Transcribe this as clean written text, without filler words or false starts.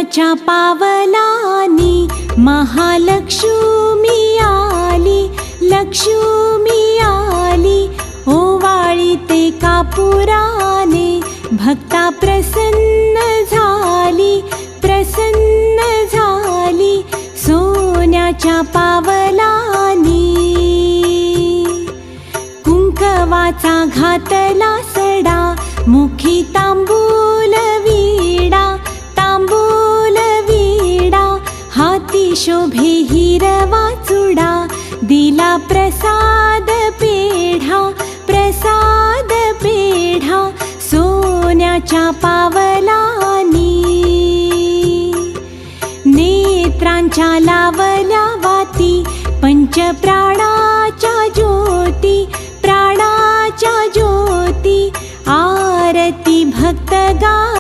सोन्याच्या पावलानी महालक्ष्मी आली, लक्ष्मी आली. ओवाळीते कापुराने भक्ता प्रसन्न झाली, प्रसन्न झाली. सोन्याच्या पावलानी कुंकवाचा घातला सडा, मुखी तांबूल विडा, तांबूल विडा. हाती शोभे हिरवा चुडा, दिला प्रसाद पेढा, प्रसाद पेढा. सोन्याच्या पावलानी नेत्रांच्या लावल्या वाती, पंचप्राणा